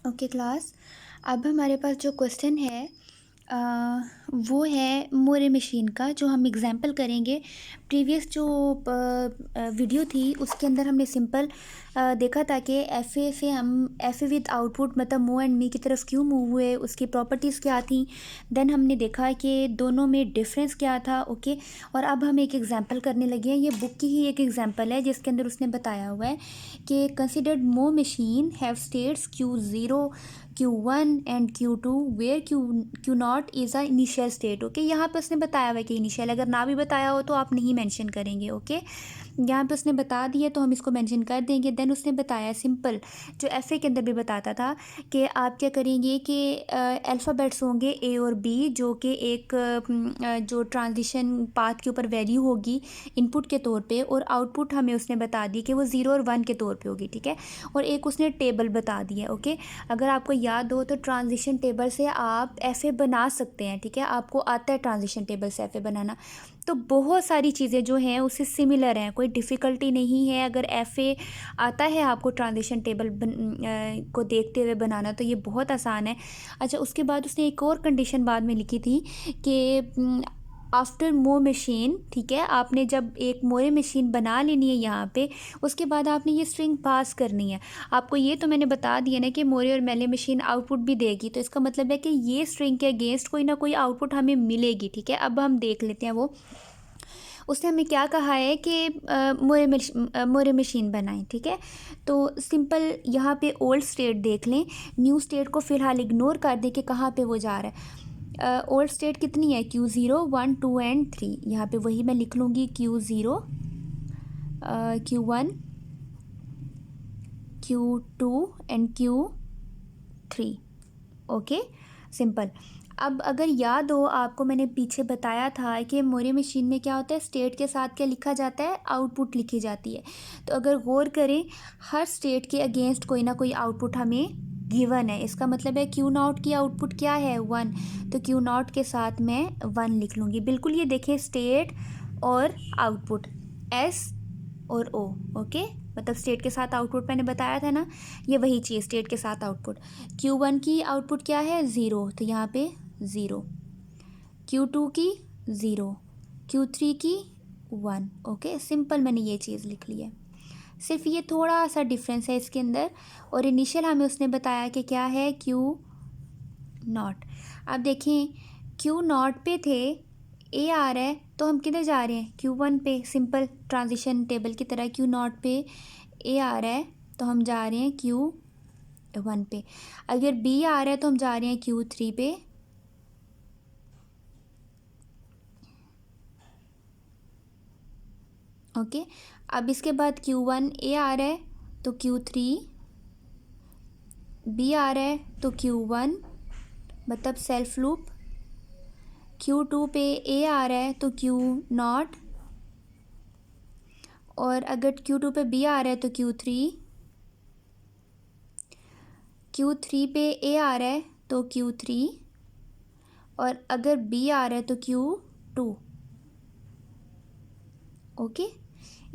Okay class, अब हमारे पास जो क्वेश्चन है अ, वो है मोरे मशीन का, जो हम एग्जांपल करेंगे। प्रीवियस जो वीडियो थी उसके अंदर हमने सिंपल देखा था कि एफ ए से हम एफ ए विद आउटपुट मतलब मूव एंड मी की तरफ क्यों मूव हुए, उसकी प्रॉपर्टीज़ क्या थी। देन हमने देखा कि दोनों में डिफरेंस क्या था। ओके, और अब हम एक एग्जांपल करने लगे हैं। ये बुक की ही एक एग्जांपल है जिसके अंदर उसने बताया हुआ है कि considered Moore machine have states Q0, Q1 and Q2 where Q0 is a initial state. Okay, यहाँ पे उसने बताया हुआ है कि इनिशियल, अगर ना भी बताया हो तो आप नहीं मेंशन करेंगे। ओके, यहाँ पे उसने बता दिया तो हम इसको मेंशन कर देंगे। देन उसने बताया सिंपल, जो एफ ए के अंदर भी बताता था कि आप क्या करेंगे कि अल्फ़ाबेट्स होंगे ए और बी, जो कि एक जो ट्रांजिशन पाथ के ऊपर वैल्यू होगी इनपुट के तौर पे, और आउटपुट हमें उसने बता दी कि वो 0 और 1 के तौर पे होगी। ठीक है, और एक उसने टेबल बता दिया। ओके, अगर आपको याद हो तो ट्रांजिशन टेबल से आप एफ ए बना सकते हैं। ठीक है, आपको आता है ट्रांजिशन टेबल से एफ ए बनाना। तो बहुत सारी चीज़ें जो हैं उससे सिमिलर हैं, कोई डिफ़िकल्टी नहीं है। अगर एफ ए आता है आपको ट्रांजिशन टेबल को देखते हुए बनाना, तो ये बहुत आसान है। अच्छा, उसके बाद उसने एक और कंडीशन बाद में लिखी थी कि आफ्टर मोर मशीन, ठीक है, आपने जब एक मोरे मशीन बना लेनी है यहाँ पे, उसके बाद आपने ये स्ट्रिंग पास करनी है। आपको ये तो मैंने बता दिया ना कि मोरे और मेले मशीन आउटपुट भी देगी, तो इसका मतलब है कि ये स्ट्रिंग के अगेंस्ट कोई ना कोई आउटपुट हमें मिलेगी। ठीक है, अब हम देख लेते हैं वो उसने हमें क्या कहा है कि मोरे मशीन बनाएं। ठीक है, तो सिंपल यहाँ पे ओल्ड स्टेट देख लें, न्यू स्टेट को फ़िलहाल इग्नोर कर दें कि कहाँ पे वो जा रहा है। ओल्ड स्टेट कितनी है, Q0, 1, 2 एंड 3। यहाँ पे वही मैं लिख लूँगी, Q0, Q1, Q2 and Q3। Okay, simple. अब अगर याद हो आपको, मैंने पीछे बताया था कि मोरे मशीन में क्या होता है, स्टेट के साथ क्या लिखा जाता है, आउटपुट लिखी जाती है। तो अगर गौर करें, हर स्टेट के अगेंस्ट कोई ना कोई आउटपुट हमें गिवन है। इसका मतलब है Q0 की आउटपुट क्या है, 1, तो Q0 के साथ मैं 1 लिख लूँगी। बिल्कुल, ये देखिए स्टेट और आउटपुट, S और O। ओके, मतलब स्टेट के साथ आउटपुट मैंने बताया था ना, ये वही चीज़, स्टेट के साथ आउटपुट। Q1 की आउटपुट क्या है, 0, तो यहाँ पे 0। Q2 की 0, Q3 की 1। ओके, सिंपल, मैंने ये चीज़ लिख ली है। सिर्फ ये थोड़ा सा डिफरेंस है इसके अंदर, और इनिशियल हमें उसने बताया कि क्या है, Q0। अब देखें, Q0 पे थे, ए आ रहा है, तो हम किधर जा रहे हैं, Q1 पे। सिंपल ट्रांजिशन टेबल की तरह Q0 पे ए आ रहा है तो हम जा रहे हैं Q1 पे। अगर बी आ रहा है तो हम जा रहे हैं Q3 पे। ओके, अब इसके बाद Q1 ए आ रहा है तो Q3, बी आ रहा है तो Q1, मतलब सेल्फ लूप। Q2 पे ए आ रहा है तो Q0, और अगर Q2 पे बी आ रहा है तो Q3, Q3 पे ए आ रहा है तो Q3, और अगर बी आ रहा है तो Q2। ओके,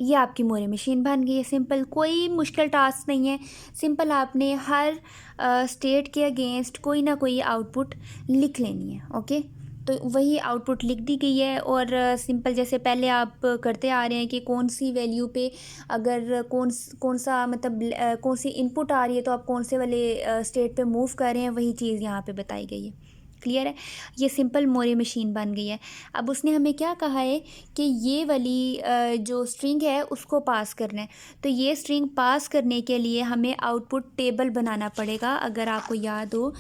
ये आपकी मोरे मशीन बन गई है। सिंपल, कोई मुश्किल टास्क नहीं है। सिंपल आपने हर स्टेट के अगेंस्ट कोई ना कोई आउटपुट लिख लेनी है। ओके, तो वही आउटपुट लिख दी गई है। और सिंपल जैसे पहले आप करते आ रहे हैं कि कौन सी वैल्यू पे अगर कौन सा मतलब कौन सी इनपुट आ रही है तो आप कौन से वाले स्टेट पे मूव कर रहे हैं, वही चीज़ यहाँ पे बताई गई है। क्लियर है, ये सिंपल मोरे मशीन बन गई है। अब उसने हमें क्या कहा है कि ये वाली जो स्ट्रिंग है उसको पास करना है। तो ये स्ट्रिंग पास करने के लिए हमें आउटपुट टेबल बनाना पड़ेगा। अगर आपको याद हो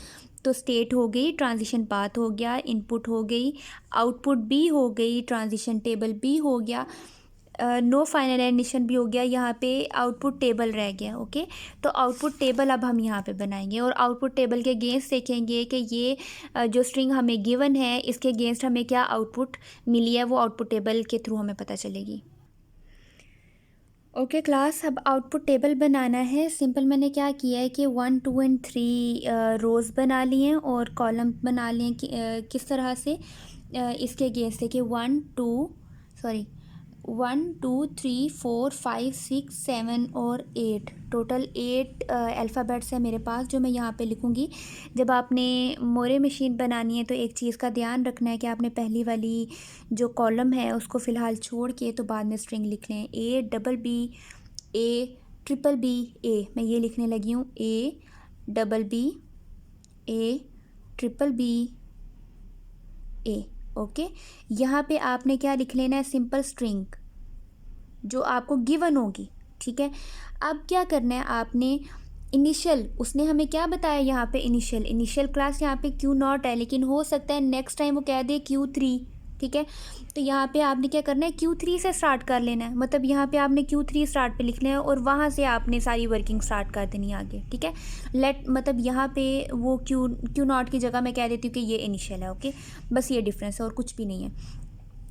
तो स्टेट हो गई, ट्रांजिशन पाथ हो गया, इनपुट हो गई, आउटपुट भी हो गई, ट्रांजिशन टेबल भी हो गया, नो फाइनल एडिशन भी हो गया, यहाँ पे आउटपुट टेबल रह गया। ओके, तो आउटपुट टेबल अब हम यहाँ पे बनाएंगे, और आउटपुट टेबल के अगेंस्ट देखेंगे कि ये जो स्ट्रिंग हमें गिवन है इसके अगेंस्ट हमें क्या आउटपुट मिली है, वो आउटपुट टेबल के थ्रू हमें पता चलेगी। ओके क्लास, अब आउटपुट टेबल बनाना है। सिंपल मैंने क्या किया है कि 1, 2 एंड 3 रोज़ बना लिए हैं और कॉलम बना लिए हैं किस तरह से, इसके अगेंस्ट देखिए 1, 2, सॉरी 1 2 3 4 5 6 7 और 8, टोटल 8 अल्फ़ाबेट्स है मेरे पास जो मैं यहाँ पे लिखूँगी। जब आपने मोरे मशीन बनानी है तो एक चीज़ का ध्यान रखना है कि आपने पहली वाली जो कॉलम है उसको फ़िलहाल छोड़ के तो बाद में स्ट्रिंग लिख लें। A double B A triple B A, मैं ये लिखने लगी हूँ A double B A triple B A। Okay, यहाँ पे आपने क्या लिख लेना है, सिंपल स्ट्रिंग जो आपको गिवन होगी। ठीक है, अब क्या करना है आपने, इनिशियल उसने हमें क्या बताया यहाँ पे, इनिशियल क्लास यहाँ पे Q0 है, लेकिन हो सकता है नेक्स्ट टाइम वो कह दे Q3। ठीक है, तो यहाँ पे आपने क्या करना है, Q3 से स्टार्ट कर लेना है, मतलब यहाँ पे आपने Q3 स्टार्ट पे लिखना है और वहाँ से आपने सारी वर्किंग स्टार्ट कर देनी है आगे। ठीक है, मतलब यहाँ पे वो Q0 की जगह मैं कह देती हूँ कि ये इनिशियल है। ओके, बस ये डिफरेंस है और कुछ भी नहीं है।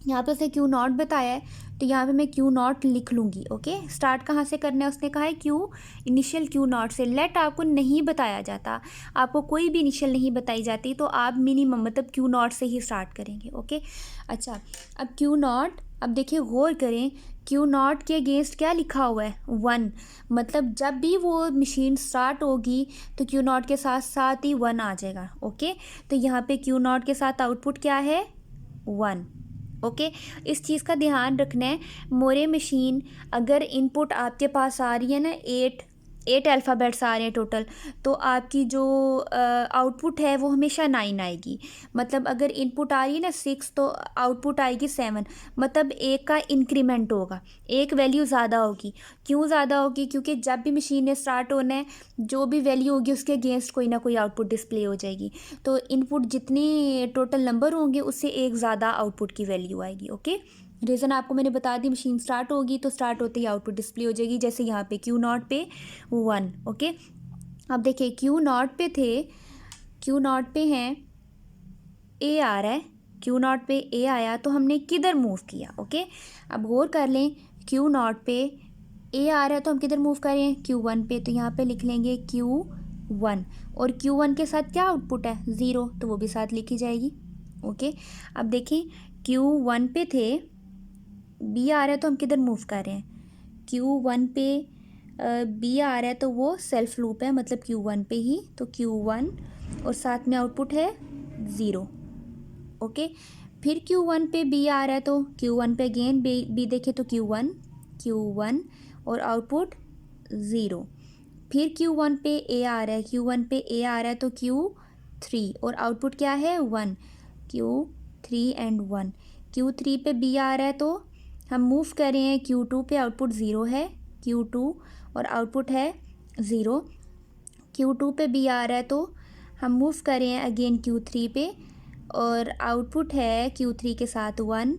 यहाँ पे उसने Q0 बताया है तो यहाँ पे मैं Q0 लिख लूँगी। ओके, स्टार्ट कहाँ से करना है, उसने कहा है इनिशियल Q0 से। लेट आपको नहीं बताया जाता, आपको कोई भी इनिशियल नहीं बताई जाती तो आप मिनिमम मतलब Q0 से ही स्टार्ट करेंगे। ओके, अच्छा, अब Q0, अब देखिए गौर करें, Q0 के अगेंस्ट क्या लिखा हुआ है, 1, मतलब जब भी वो मशीन स्टार्ट होगी तो Q0 के साथ साथ ही 1 आ जाएगा। ओके, तो यहाँ पे Q0 के साथ आउटपुट क्या है, 1। ओके, इस चीज़ का ध्यान रखना है। मोरे मशीन अगर इनपुट आपके पास आ रही है ना, 8 अल्फ़ाबेट्स आ रहे हैं टोटल, तो आपकी जो आउटपुट है वो हमेशा 9 आएगी। मतलब अगर इनपुट आ रही है ना 6 तो आउटपुट आएगी 7, मतलब एक का इंक्रीमेंट होगा, एक वैल्यू ज़्यादा होगी। क्यों ज़्यादा होगी, क्योंकि जब भी मशीन ने स्टार्ट होना है जो भी वैल्यू होगी उसके अगेंस्ट कोई ना कोई आउटपुट डिस्प्ले हो जाएगी। तो इनपुट जितनी टोटल नंबर होंगे उससे एक ज़्यादा आउटपुट की वैल्यू आएगी। ओके, रीज़न आपको मैंने बता दी, मशीन स्टार्ट होगी तो स्टार्ट होते ही आउटपुट डिस्प्ले हो जाएगी, जैसे यहाँ पे Q0 पे 1। ओके, अब देखिए Q0 पे थे, Q0 पे हैं A आ रहा है, Q0 पे A आया तो हमने किधर मूव किया। ओके, अब गौर कर लें, Q0 पे A आ रहा है तो हम किधर मूव कर रहे हैं, Q1 पे, तो यहाँ पे लिख लेंगे Q1 और Q1 के साथ क्या आउटपुट है, 0, तो वो भी साथ लिखी जाएगी। ओके, अब देखें Q1 पे थे, B आ रहा है तो हम किधर मूव कर रहे हैं, Q1 पे B आ रहा है तो वो सेल्फ लूप है, मतलब Q1 पे ही, तो Q1 और साथ में आउटपुट है 0। ओके, फिर Q1 पे B आ रहा है तो Q1 पे अगेन B देखें तो Q1 और आउटपुट 0। फिर Q1 पे A आ रहा है, Q1 पे A आ रहा है तो Q3 और आउटपुट क्या है, 1, Q3 एंड 1। Q3 पे B आ रहा है तो हम मूव कर रहे हैं Q2 पे, आउटपुट 0 है, Q2 और आउटपुट है 0। Q2 पे B आ रहा है तो हम मूव कर रहे हैं अगेन Q3 पे और आउटपुट है Q3 के साथ 1।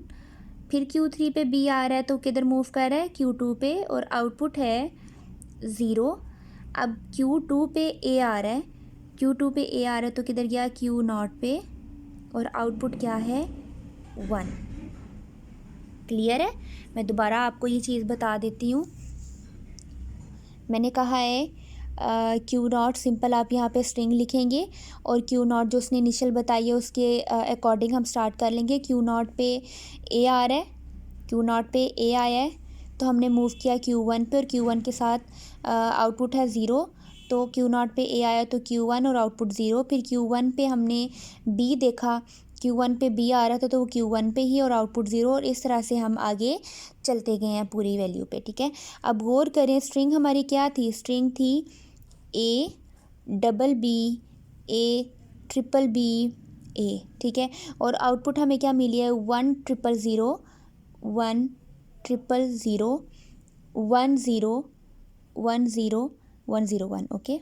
फिर Q3 पे B आ रहा है तो किधर मूव कर रहा है, Q2 पे और आउटपुट है 0। अब Q2 पे A आ रहा है, Q2 पे A आ रहा है तो किधर गया, Q0 पे और आउटपुट क्या है, 1। क्लियर है, मैं दोबारा आपको ये चीज़ बता देती हूँ। मैंने कहा है Q0 सिंपल आप यहाँ पे स्ट्रिंग लिखेंगे और Q0 जो उसने इनिशियल बताई है उसके अकॉर्डिंग हम स्टार्ट कर लेंगे। Q0 पे A आ रहा है, Q0 पे A आया है तो हमने मूव किया Q1 पे और Q1 के साथ आउटपुट है 0, तो Q0 पे A आया तो Q1 और आउटपुट 0। फिर Q1 पे हमने B देखा, Q1 पे B आ रहा था तो वो Q1 पे ही और आउटपुट 0, और इस तरह से हम आगे चलते गए हैं पूरी वैल्यू पे। ठीक है, अब गौर करें स्ट्रिंग हमारी क्या थी, स्ट्रिंग थी A double B A triple B A। ठीक है, और आउटपुट हमें क्या मिली है, 1 triple zero 1 triple zero 1 zero 1 zero 1 zero 1। Okay,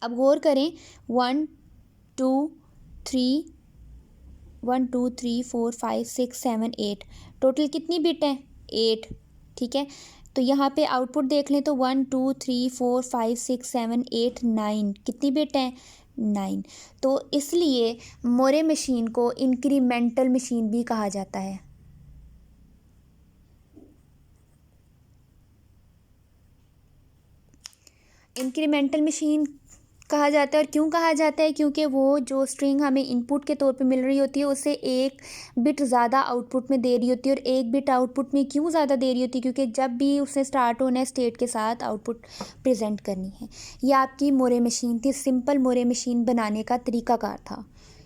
अब गौर करें 1 2 3 1 2 3 4 5 6 7 8, टोटल कितनी बिट है, 8। ठीक है, तो यहाँ पे आउटपुट देख लें तो 1 2 3 4 5 6 7 8 9, कितनी बिट है, 9। तो इसलिए मोरे मशीन को इंक्रीमेंटल मशीन भी कहा जाता है। इंक्रीमेंटल मशीन कहा जाता है। और क्यों कहा जाता है? क्योंकि वो जो स्ट्रिंग हमें इनपुट के तौर पे मिल रही होती है उससे एक बिट ज़्यादा आउटपुट में दे रही होती है। और एक बिट आउटपुट में क्यों ज़्यादा दे रही होती है? क्योंकि जब भी उसने स्टार्ट होना है स्टेट के साथ आउटपुट प्रेजेंट करनी है। ये आपकी मोरे मशीन थी, सिंपल मोरे मशीन बनाने का तरीकाकार था।